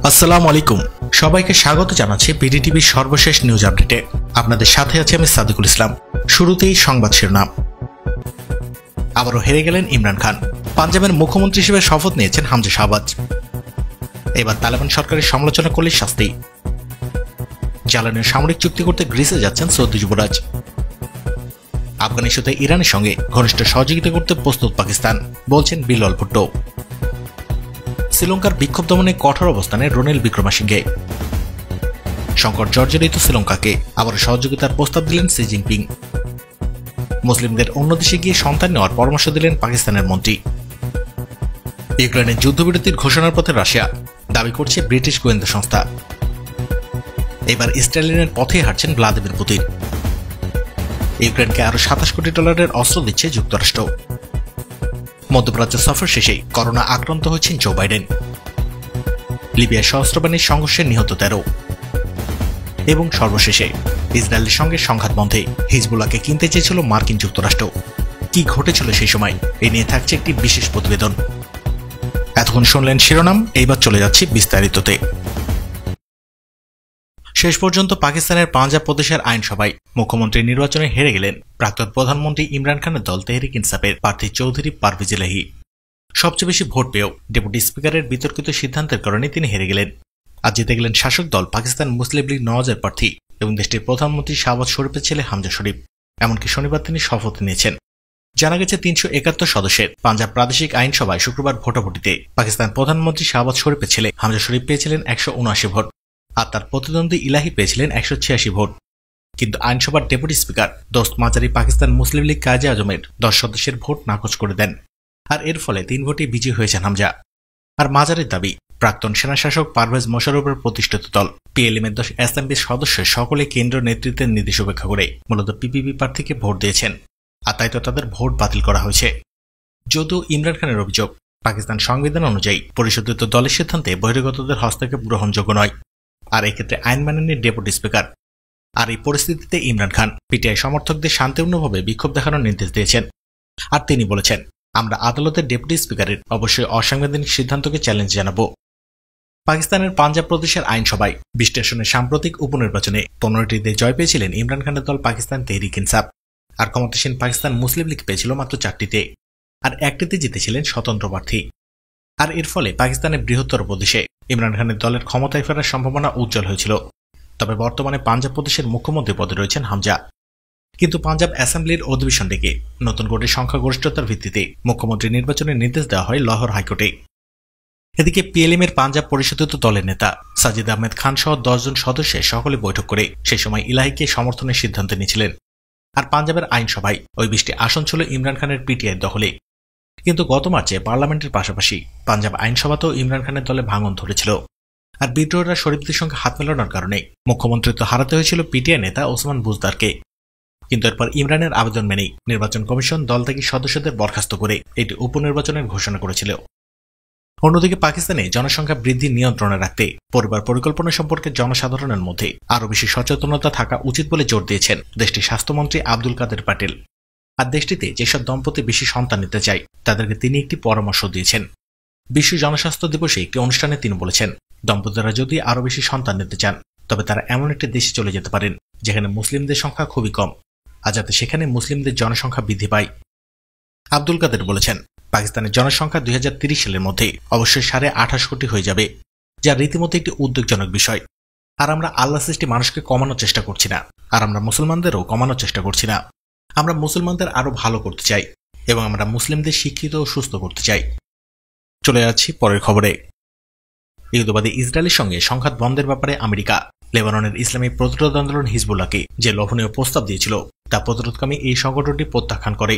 আসসালামু আলাইকুম, সবাইকে স্বাগত জানাচ্ছি বিডিটিভির সর্বশেষ নিউজ আপডেটে। আপনাদের সাথে আছি আমি সাদিকুল ইসলাম। শুরুতেই সংবাদ শিরোনাম। আবারও হেরে গেলেন ইমরান খান। পাঞ্জাবের মুখ্যমন্ত্রী হিসেবে শপথ নিয়েছেন হামজা শাহবাজ। এবার তালেবান সরকারের সমালোচনা করলে শাস্তি। জ্বালানির সামরিক চুক্তি করতে গ্রিসে যাচ্ছেন সৌদি যুবরাজ। আফগান ইস্যুতে ইরানের সঙ্গে ঘনিষ্ঠ সহযোগিতা করতে প্রস্তুত পাকিস্তান, বলছেন বিল্লাল ভুট্টো। শ্রীলঙ্কার বিক্ষোভ দমনে কঠোর অবস্থানে রনিল বিক্রমাসিঙ্ঘে। সংকট জর্জরিত শ্রীলঙ্কাকে আবার সহযোগিতার প্রস্তাব দিলেন শি জিনপিং। মুসলিমদের অন্য দেশে গিয়ে সন্তান নেওয়ার পরামর্শ দিলেন পাকিস্তানের মন্ত্রী। ইউক্রেনের যুদ্ধবিরতির ঘোষণার পথে রাশিয়া, দাবি করছে ব্রিটিশ গোয়েন্দা সংস্থা। এবার ইসরায়েলের পথে হাঁটছেন ভ্লাদিমির পুতিন। ইউক্রেনকে আরো $27 কোটি অস্ত্র দিচ্ছে যুক্তরাষ্ট্র। মধ্যপ্রাচ্য সফর শেষেই করোনা আক্রান্ত হয়েছেন জো বাইডেন। লিবিয়ায় সশস্ত্র বাহিনীর সংঘর্ষে নিহত 13। এবং সর্বশেষে ইসরায়েলের সঙ্গে সংঘাত বন্ধে হিজবুল্লাহকে কিনতে চেয়েছিল মার্কিন যুক্তরাষ্ট্র। কি ঘটেছিল সেই সময়, এ নিয়ে থাকছে একটি বিশেষ প্রতিবেদন। এতক্ষণ শুনলেন শিরোনাম, এইবার চলে যাচ্ছি বিস্তারিততে। শেষ পর্যন্ত পাকিস্তানের পাঞ্জাব প্রদেশের আইনসভায় মুখ্যমন্ত্রী নির্বাচনে হেরে গেলেন প্রাক্তন প্রধানমন্ত্রী ইমরান খানের দল তেহরিক ইনসাফের প্রার্থী চৌধুরী পারভেজ ইলাহি। সবচেয়ে বেশি ভোট পেয়েও ডেপুটি স্পিকারের বিতর্কিত সিদ্ধান্তের কারণে তিনি হেরে গেলেন। আজ জিতে গেলেন শাসক দল পাকিস্তান মুসলিম লীগ নওয়াজের প্রার্থী এবং দেশটির প্রধানমন্ত্রী শাহবাজ শরীফের ছেলে হামজা শরীফ। এমনকি শনিবার তিনি শপথ নিয়েছেন। জানা গেছে 371 সদস্যের পাঞ্জাব প্রাদেশিক আইনসভায় শুক্রবার ভোটাভুটিতে পাকিস্তান প্রধানমন্ত্রী শাহবাজ শরীফের ছেলে হামজা শরীফ পেয়েছিলেন 179 ভোট, আর তার প্রতিদ্বন্দ্বী ইলাহি পেয়েছিলেন 186 ভোট। কিন্তু আইনসভার ডেপুটি স্পিকার দোস্ত মাজারি পাকিস্তান মুসলিম লীগ কাজী আজমের 10 সদস্যের ভোট নাকচ করে দেন, আর এর ফলে 3 ভোটে বিজয়ী হয়েছেন হামজা। আর মাজারির দাবি, প্রাক্তন সেনাশাসক পারভেজ মোশাররফের প্রতিষ্ঠিত দল পিএলএম এর 10 অ্যাসেম্বলির সদস্য সকলে কেন্দ্রীয় নেতৃত্বের নির্দেশ উপেক্ষা করে মূলত পিপিপি প্রার্থীকে ভোট দিয়েছেন, আর তাই তো তাদের ভোট বাতিল করা হয়েছে। যদিও ইমরান খানের অভিযোগ, পাকিস্তান সংবিধান অনুযায়ী পরিশোধিত দলের সিদ্ধান্তে বহিরাগতদের হস্তক্ষেপ গ্রহণযোগ্য নয়, আর এক্ষেত্রে আইন মানেননি ডেপুটি স্পিকার। আর এই পরিস্থিতিতে ইমরান খান পিটিআই সমর্থকদের শান্তিপূর্ণভাবে বিক্ষোভ দেখানোর নির্দেশ দিয়েছেন। আর তিনি বলেছেন, আমরা আদালতের ডেপুটি স্পিকারের অবশ্যই অসাংবিধানিক সিদ্ধান্তকে চ্যালেঞ্জ জানাব। পাকিস্তানের পাঞ্জাব প্রদেশের আইনসভায় 20 আসনের সাম্প্রতিক উপনির্বাচনে 15টিতে জয় পেয়েছিলেন ইমরান খানের দল পাকিস্তান তেহরিক ইনসাফ, আর ক্ষমতাসীন পাকিস্তান মুসলিম লীগ পেয়েছিল মাত্র 4টিতে, আর 1টিতে জিতেছিলেন স্বতন্ত্র প্রার্থী। আর এর ফলে পাকিস্তানের বৃহত্তর প্রদেশে ইমরান খানের দলের ক্ষমতায় ফেরার সম্ভাবনা উজ্জ্বল হয়েছিল। তবে বর্তমানে পাঞ্জাব প্রদেশের মুখ্যমন্ত্রী পদে রয়েছেন হামজা। কিন্তু পাঞ্জাব অ্যাসেম্বলির অধিবেশন ডেকে নতুন করে সংখ্যাগরিষ্ঠতার ভিত্তিতে মুখ্যমন্ত্রী নির্বাচনের নির্দেশ দেওয়া হয় লাহোর হাইকোর্টে। এদিকে পিএলএম এর পাঞ্জাব পরিশোধিত দলের নেতা সাজিদ আহমেদ খান সহ 10 জন সদস্যের সকলে বৈঠক করে সে সময় ইলাহিকে সমর্থনের সিদ্ধান্ত নিয়েছিলেন। আর পাঞ্জাবের আইনসভায় ওই 20টি আসন ছিল ইমরান খানের পিটিআই দখলে। কিন্তু গত মার্চে পার্লামেন্টের পাশাপাশি পাঞ্জাব আইনসভাতেও ইমরান খানের দলে ভাঙন ধরেছিল। আর বিদ্রোহীরা শরীফদের সঙ্গে হাত মেলানোর কারণে মুখ্যমন্ত্রিত্ব হারাতে হয়েছিল পিটিআই নেতা ওসমান বুজদারকে। কিন্তু এরপর ইমরানের আবেদন মেনেই নির্বাচন কমিশন দল থেকে সদস্যদের বরখাস্ত করে এটি উপনির্বাচনের ঘোষণা করেছিল। অন্যদিকে পাকিস্তানে জনসংখ্যা বৃদ্ধি নিয়ন্ত্রণে রাখতে পরিবার পরিকল্পনা সম্পর্কে জনসাধারণের মধ্যে আরও বেশি সচেতনতা থাকা উচিত বলে জোর দিয়েছেন দেশটির স্বাস্থ্যমন্ত্রী আব্দুল কাদের প্যাটেল। আর দেশটিতে যেসব দম্পতি বেশি সন্তান নিতে চায় তাদেরকে তিনি একটি পরামর্শ দিয়েছেন। বিশ্ব জনস্বাস্থ্য দিবসে একটি অনুষ্ঠানে তিনি বলেছেন, দম্পতিরা যদি আরও বেশি সন্তান নিতে চান তবে তারা এমন একটি দেশে চলে যেতে পারেন যেখানে মুসলিমদের সংখ্যা খুবই কম, আর যাতে সেখানে মুসলিমদের জনসংখ্যা বৃদ্ধি পায়। আব্দুল কাদের বলেছেন, পাকিস্তানের জনসংখ্যা 2030 সালের মধ্যে অবশ্যই 28.5 কোটি হয়ে যাবে, যা রীতিমতো একটি উদ্বেগজনক বিষয়। আর আমরা আল্লাহ সৃষ্টি মানুষকে কমানোর চেষ্টা করছি না, আর আমরা মুসলমানদেরও কমানোর চেষ্টা করছি না। আমরা মুসলমানদের আরো ভালো করতে চাই এবং আমরা মুসলিমদের শিক্ষিত ও সুস্থ করতে চাই। চলে যাচ্ছি পরের খবরে। ইহুদিবাদী ইসরায়েলের সঙ্গে সংঘাত বন্ধের ব্যাপারে আমেরিকা লেবাননের ইসলামী প্রতিরোধ আন্দোলন হিজবুল্লাহকে যে লোভনীয় প্রস্তাব দিয়েছিল তা প্রতিরোধকামী এই সংগঠনটি প্রত্যাখ্যান করে।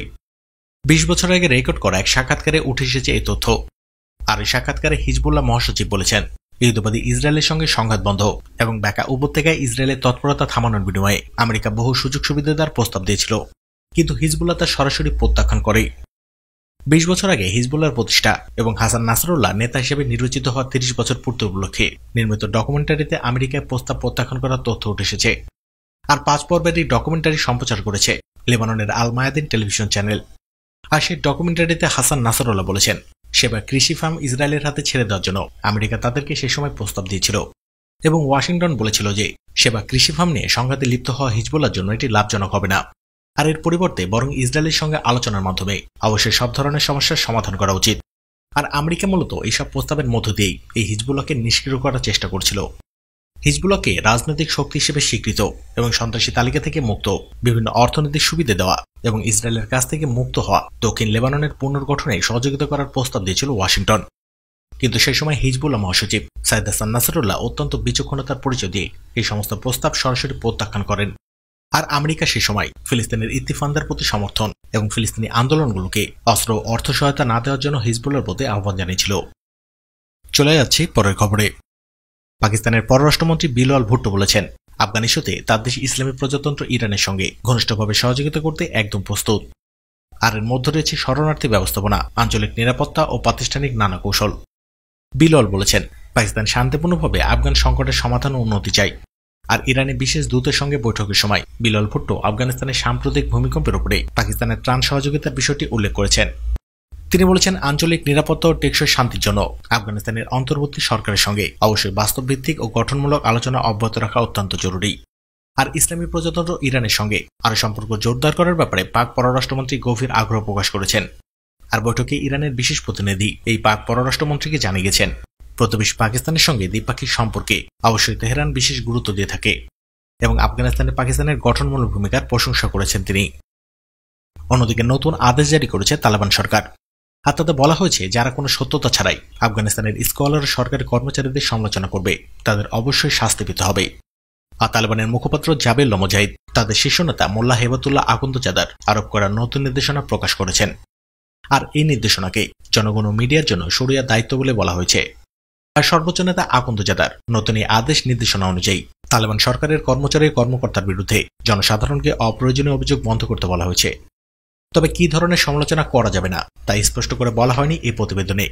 20 বছর আগে রেকর্ড করা এক সাক্ষাৎকারে উঠে এসেছে এই তথ্য। আর এই সাক্ষাৎকারে হিজবুল্লাহ মহাসচিব বলেছেন, ইহুদিবাদী ইসরায়েলের সঙ্গে সংঘাত বন্ধ এবং বাঁকা উপত্যকায় ইসরায়েলের তৎপরতা থামানোর বিনিময়ে আমেরিকা বহু সুযোগ সুবিধা দেওয়ার প্রস্তাব দিয়েছিল, কিন্তু হিজবুল্লাহ তা সরাসরি প্রত্যাখ্যান করে। 20 বছর আগে হিজবুল্লাহর প্রতিষ্ঠা এবং হাসান নাসরুল্লাহ নেতা হিসেবে নির্বাচিত হওয়ার 30 বছর পূর্তি উপলক্ষে নির্মিত ডকুমেন্টারিতে আমেরিকায় প্রস্তাব প্রত্যাখ্যান করার তথ্য উঠে এসেছে। আর 5 পর্বের এই ডকুমেন্টারি সম্প্রচার করেছে লেবাননের আল মায়াদিন টেলিভিশন চ্যানেল। আর সেই ডকুমেন্টারিতে হাসান নাসরুল্লাহ বলেছেন, সেবা কৃষি ফার্ম ইসরায়েলের হাতে ছেড়ে দেওয়ার জন্য আমেরিকা তাদেরকে সে সময় প্রস্তাব দিয়েছিল এবং ওয়াশিংটন বলেছিল যে সেবা কৃষি ফার্ম নিয়ে সংঘাতে লিপ্ত হওয়া হিজবুল্লাহর জন্য এটি লাভজনক হবে না, আর এর পরিবর্তে বরং ইসরায়েলের সঙ্গে আলোচনার মাধ্যমে অবশ্যই সব ধরনের সমস্যার সমাধান করা উচিত। আর আমেরিকা মূলত এইসব প্রস্তাবের মধ্য দিয়েই এই হিজবুল্লাহকে নিষ্ক্রিয় করার চেষ্টা করছিল। হিজবুল্লাহকে রাজনৈতিক শক্তি হিসেবে স্বীকৃত এবং সন্ত্রাসী তালিকা থেকে মুক্ত, বিভিন্ন অর্থনৈতিক সুবিধা দেওয়া এবং ইসরায়েলের কাছ থেকে মুক্ত হওয়া দক্ষিণ লেবাননের পুনর্গঠনে সহযোগিতা করার প্রস্তাব দিয়েছিল ওয়াশিংটন। কিন্তু সেই সময় হিজবুল্লাহ মহাসচিব সাইদ হাসান নাসরুল্লাহ অত্যন্ত বিচক্ষণতার পরিচয় দিয়ে এই সমস্ত প্রস্তাব সরাসরি প্রত্যাখ্যান করেন। আর আমেরিকা সে সময় ফিলিস্তিনের ইত্তিফান্দার প্রতি সমর্থন এবং ফিলিস্তিনি আন্দোলনগুলোকে অস্ত্র ও অর্থ সহায়তা না দেওয়ার জন্য হিজবুল্লাহর প্রতি আহ্বান জানিয়েছিল। চলে যাচ্ছি পরের খবরে। পাকিস্তানের পররাষ্ট্রমন্ত্রী বিলাওয়াল ভুট্টো বলেছেন, আফগান ইস্যুতে তার দেশ ইসলামী প্রজাতন্ত্র ইরানের সঙ্গে ঘনিষ্ঠভাবে সহযোগিতা করতে একদম প্রস্তুত। আর এর মধ্যে রয়েছে শরণার্থী ব্যবস্থাপনা, আঞ্চলিক নিরাপত্তা ও প্রাতিষ্ঠানিক নানা কৌশল। বিলাওয়াল বলেছেন, পাকিস্তান শান্তিপূর্ণভাবে আফগান সংকটের সমাধান ও উন্নতি চায়। আর ইরানি বিশেষ দূতের সঙ্গে বৈঠকের সময় বিলাওয়াল ভুট্টো আফগানিস্তানের সাম্প্রতিক ভূমিকম্পের উপরে পাকিস্তানের ত্রাণ সহযোগিতার বিষয়টি উল্লেখ করেছেন। তিনি বলেছেন, আঞ্চলিক নিরাপত্তা ও টেকসই শান্তির জন্য আফগানিস্তানের অন্তর্বর্তী সরকারের সঙ্গে অবশ্যই বাস্তবভিত্তিক ও গঠনমূলক আলোচনা অব্যাহত রাখা অত্যন্ত জরুরি। আর ইসলামী প্রজাতন্ত্র ইরানের সঙ্গে আরও সম্পর্ক জোরদার করার ব্যাপারে পাক পররাষ্ট্রমন্ত্রী গভীর আগ্রহ প্রকাশ করেছেন। আর বৈঠকে ইরানের বিশেষ প্রতিনিধি এই পাক পররাষ্ট্রমন্ত্রীকে জানিয়েছেন, প্রতিবেশী পাকিস্তানের সঙ্গে দ্বিপাক্ষিক সম্পর্কে অবশ্যই তেহরান বিশেষ গুরুত্ব দিয়ে থাকে এবং আফগানিস্তানে পাকিস্তানের গঠনমূলক ভূমিকার প্রশংসা করেছেন তিনি। অন্যদিকে নতুন আদেশ জারি করেছে তালেবান সরকার। আর তাতে বলা হয়েছে, যারা কোনো সত্যতা ছাড়াই আফগানিস্তানের স্কলার সরকারি কর্মচারীদের সমালোচনা করবে তাদের অবশ্যই শাস্তি পেতে হবে। আর তালেবানের মুখপাত্র জাবেল মুজাহিদ তাদের শীর্ষ নেতা মোল্লা হেবাতুল্লাহ আকুন্দজাদার আরোপ করা নতুন নির্দেশনা প্রকাশ করেছেন। আর এই নির্দেশনাকে জনগণ ও মিডিয়ার জন্য সরিয়া দায়িত্ব বলে বলা হয়েছে। আর সর্বোচ্চ নেতা আকুন্দজাদার নতুন এই আদেশ নির্দেশনা অনুযায়ী তালেবান সরকারের কর্মচারী কর্মকর্তার বিরুদ্ধে জনসাধারণকে অপ্রয়োজনীয় অভিযোগ বন্ধ করতে বলা হয়েছে। তবে কি ধরনের সমালোচনা করা যাবে না তা স্পষ্ট করে বলা হয়নি এই প্রতিবেদনে।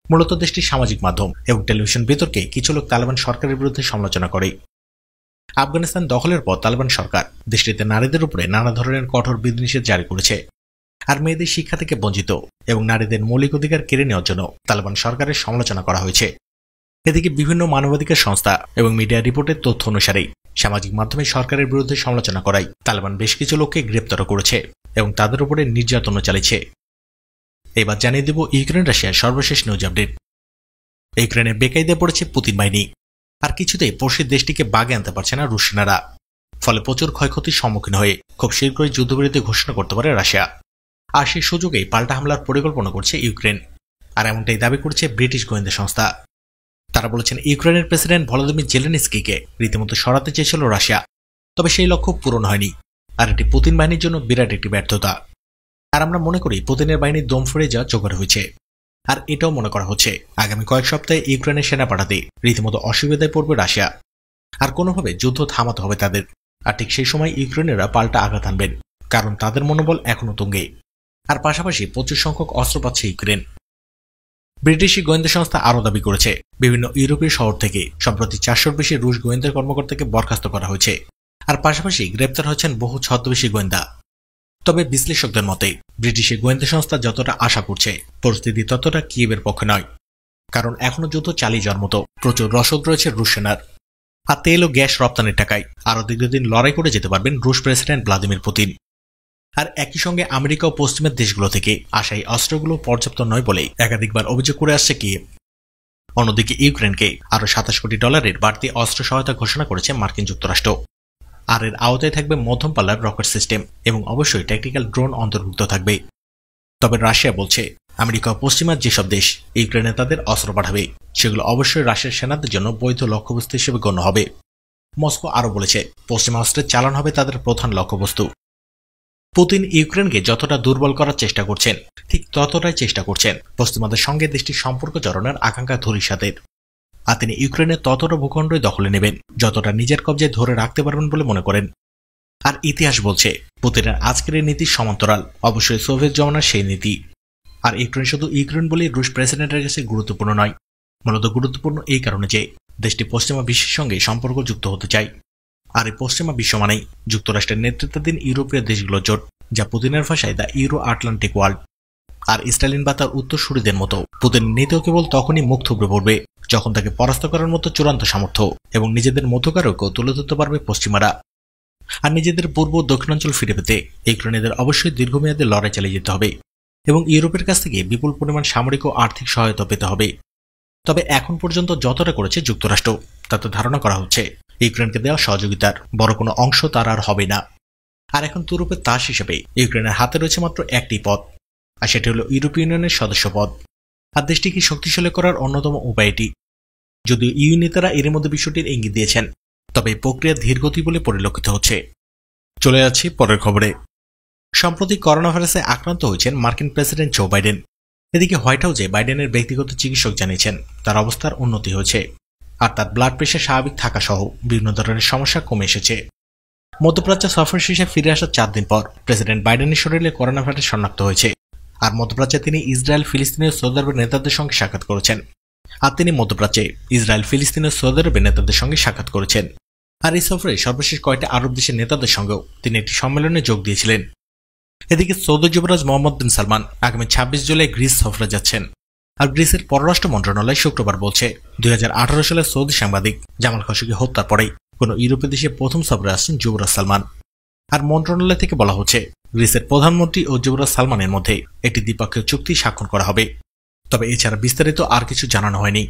মূলত দেশটির সামাজিক মাধ্যম এবং টেলিভিশন বিতর্কে কিছু লোক তালেবান সরকারের বিরুদ্ধে সমালোচনা করে। আফগানিস্তান দখলের পর তালেবান সরকার দেশটিতে নারীদের উপরে নানা ধরনের কঠোর বিধিনিষেধ জারি করেছে। আর মেয়েদের শিক্ষা থেকে বঞ্চিত এবং নারীদের মৌলিক অধিকার কেড়ে নেওয়ার জন্য তালেবান সরকারের সমালোচনা করা হয়েছে। এদিকে বিভিন্ন মানবাধিকার সংস্থা এবং মিডিয়া রিপোর্টের তথ্য অনুসারে সামাজিক মাধ্যমে সরকারের বিরুদ্ধে সমালোচনা করায় তালেবান বেশ কিছু লোককে গ্রেপ্তার করেছে এবং তাদের উপরে নির্যাতনও চালিয়েছে। এবার জানিয়ে দেব ইউক্রেন রাশিয়ার সর্বশেষ নিউজ আপডেট। ইউক্রেনে বেকায়দা পড়েছে পুতিন বাহিনী। আর কিছুতেই পড়শির দেশটিকে বাগে আনতে পারছে না রুশ সেনারা। ফলে প্রচুর ক্ষয়ক্ষতির সম্মুখীন হয়ে খুব শীঘ্রই যুদ্ধবিরতি ঘোষণা করতে পারে রাশিয়া। আর সেই সুযোগেই পাল্টা হামলার পরিকল্পনা করছে ইউক্রেন। আর এমনটাই দাবি করছে ব্রিটিশ গোয়েন্দা সংস্থা। তারা বলেছেন, ইউক্রেনের প্রেসিডেন্ট ভলোদিমির জেলেনস্কিকে রীতিমতো সরাতে চেয়েছিল রাশিয়া, তবে সেই লক্ষ্য পূরণ হয়নি। আর এটি পুতিন বাহিনীর জন্য বিরাট একটি ব্যর্থতা। আর আমরা মনে করি পুতিনের বাহিনীর দম ফুরিয়ে যাওয়া জোগাড় হয়েছে। আর এটাও মনে করা হচ্ছে আগামী কয়েক সপ্তাহে ইউক্রেনের সেনা পাঠাতে রীতিমতো অসুবিধায় পড়বে রাশিয়া। আর কোনোভাবে যুদ্ধ থামাতে হবে তাদের। আর ঠিক সেই সময় ইউক্রেনেরা পাল্টা আঘাত আনবেন, কারণ তাদের মনোবল এখনো তুঙ্গে। আর পাশাপাশি প্রচুর সংখ্যক অস্ত্র পাচ্ছে ইউক্রেন। ব্রিটিশ গোয়েন্দা সংস্থা আরও দাবি করেছে, বিভিন্ন ইউরোপীয় শহর থেকে সম্প্রতি 400-র বেশি রুশ গোয়েন্দা কর্মকর্তাকে বরখাস্ত করা হয়েছে। আর পাশাপাশি গ্রেপ্তার হয়েছেন বহু ছদ্মবেশী গোয়েন্দা। তবে বিশ্লেষকদের মতে ব্রিটিশ গোয়েন্দা সংস্থা যতটা আশা করছে, পরিস্থিতি ততটা কিয়েভের পক্ষে নয়। কারণ এখনো যুদ্ধ চালিয়ে যাওয়ার মতো প্রচুর রসদ রয়েছে রুশ সেনার। আর তেল ও গ্যাস রপ্তানির টাকায় আরও দীর্ঘদিন লড়াই করে যেতে পারবেন রুশ প্রেসিডেন্ট ভ্লাদিমির পুতিন। আর একই সঙ্গে আমেরিকা ও পশ্চিমের দেশগুলো থেকে আসা এই অস্ত্রগুলো পর্যাপ্ত নয় বলে একাধিকবার অভিযোগ করে আসছে কিয়েভ। অন্যদিকে ইউক্রেনকে আরও $27 কোটি বাড়তি অস্ত্র সহায়তা ঘোষণা করেছে মার্কিন যুক্তরাষ্ট্র। আর এর আওতায় থাকবে মধ্যম পাল্লার রকেট সিস্টেম এবং অবশ্যই ট্যাকটিক্যাল ড্রোন অন্তর্ভুক্ত থাকবে। তবে রাশিয়া বলছে, আমেরিকা ও পশ্চিমার যেসব দেশ ইউক্রেনে তাদের অস্ত্র পাঠাবে সেগুলো অবশ্যই রাশিয়ার সেনাদের জন্য বৈধ লক্ষ্যবস্তু হিসেবে গণ্য হবে। মস্কো আরও বলেছে, পশ্চিমা অস্ত্রের চালান হবে তাদের প্রধান লক্ষ্যবস্তু। পুতিন ইউক্রেনকে যতটা দুর্বল করার চেষ্টা করছেন, ঠিক ততটাই চেষ্টা করছেন পশ্চিমাদের সঙ্গে দেশটির সম্পর্ক জড়ানোর আকাঙ্ক্ষা ধরিসাতের। আর তিনি ইউক্রেনের ততটা ভূখণ্ডই দখলে নেবেন যতটা নিজের কবজায় ধরে রাখতে পারবেন বলে মনে করেন। আর ইতিহাস বলছে, পুতিনের আজকের এই নীতির সমান্তরাল অবশ্যই সোভিয়েত জমানার সেই নীতি। আর ইউক্রেন শুধু ইউক্রেন বলেই রুশ প্রেসিডেন্টের কাছে গুরুত্বপূর্ণ নয়, মূলত গুরুত্বপূর্ণ এই কারণে যে দেশটি পশ্চিমা বিশ্বের সঙ্গে সম্পর্ক যুক্ত হতে চায়। আর এই পশ্চিমা বিশ্ব মানেই যুক্তরাষ্ট্রের নেতৃত্বাধীন ইউরোপীয় দেশগুলোর জোট, যা পুতিনের ভাষায় দ্য ইউরো আটলান্টিক ওয়ার্ল্ড। আর স্টালিন বা তার উত্তরসূরিদের মতো পুতিনের নীতিও কেবল তখনই মুখ থুবড়ে পড়বে যখন তাকে পরাস্ত করার মতো চূড়ান্ত সামর্থ্য এবং নিজেদের মধ্যকারকে তুলে ধরতে পারবে পশ্চিমারা। আর নিজেদের পূর্ব ও দক্ষিণাঞ্চল ফিরে পেতে ইউক্রেনীয়দের অবশ্যই দীর্ঘমেয়াদী লড়াই চালিয়ে যেতে হবে এবং ইউরোপের কাছ থেকে বিপুল পরিমাণ সামরিক ও আর্থিক সহায়তা পেতে হবে। তবে এখন পর্যন্ত যতটা করেছে যুক্তরাষ্ট্র, তাতে ধারণা করা হচ্ছে ইউক্রেনকে দেওয়া সহযোগিতার বড় কোনো অংশ তার আর হবে না। আর এখন তুরুপের তাস হিসেবে ইউক্রেনের হাতে রয়েছে মাত্র একটি পদ, আর সেটি হল ইউরোপীয় ইউনিয়নের সদস্য পদ। আর দেশটিকে শক্তিশালী করার অন্যতম উপায় এটি। যদিও ইউ নেতারা এর মধ্যে বিষয়টির ইঙ্গিত দিয়েছেন, তবে এই প্রক্রিয়া ধীরগতি বলে পরিলক্ষিত হচ্ছে। চলে যাচ্ছি পরের খবরে। সম্প্রতি করোনা ভাইরাসে আক্রান্ত হয়েছেন মার্কিন প্রেসিডেন্ট জো বাইডেন। এদিকে হোয়াইট হাউসে বাইডেনের ব্যক্তিগত চিকিৎসক জানিয়েছেন তার অবস্থার উন্নতি হয়েছে, আর তার ব্লাড প্রেশার স্বাভাবিক থাকা সহ বিভিন্ন ধরনের সমস্যা কমে এসেছে। মধ্যপ্রাচ্য সফর শেষে ফিরে আসার 4 দিন পর প্রেসিডেন্ট বাইডেনের শরীরে করোনা ভাইরাস শনাক্ত হয়েছে। আর মধ্যপ্রাচ্যে তিনি ইসরায়েল, ফিলিস্তিন ও সৌদি আরবের নেতাদের সঙ্গে সাক্ষাৎ করেছেন। আর তিনি মধ্যপ্রাচ্যে ইসরায়েল, ফিলিস্তিন ও সৌদি আরবের নেতাদের সঙ্গে সাক্ষাৎ করেছেন। আর এই সফরে সর্বশেষ কয়েকটা আরব দেশের নেতাদের সঙ্গেও তিনি একটি সম্মেলনে যোগ দিয়েছিলেন। এদিকে সৌদি যুবরাজ মোহাম্মদ বিন সালমান আগামী 26 জুলাই গ্রিস সফরে যাচ্ছেন। আর গ্রিসের পররাষ্ট্র মন্ত্রণালয় শুক্রবার বলছে 2018 সালে সৌদি সাংবাদিক জামাল খশোগি হত্যার পরেই কোনো ইউরোপীয় দেশে প্রথম সফরে আসছেন যুবরাজ সালমান। আর মন্ত্রণালয় থেকে বলা হচ্ছে গ্রিসের প্রধানমন্ত্রী ও যুবরাজ সালমানের মধ্যে একটি দ্বিপক্ষীয় চুক্তি স্বাক্ষর করা হবে। তবে এছাড়া বিস্তারিত আর কিছু জানানো হয়নি।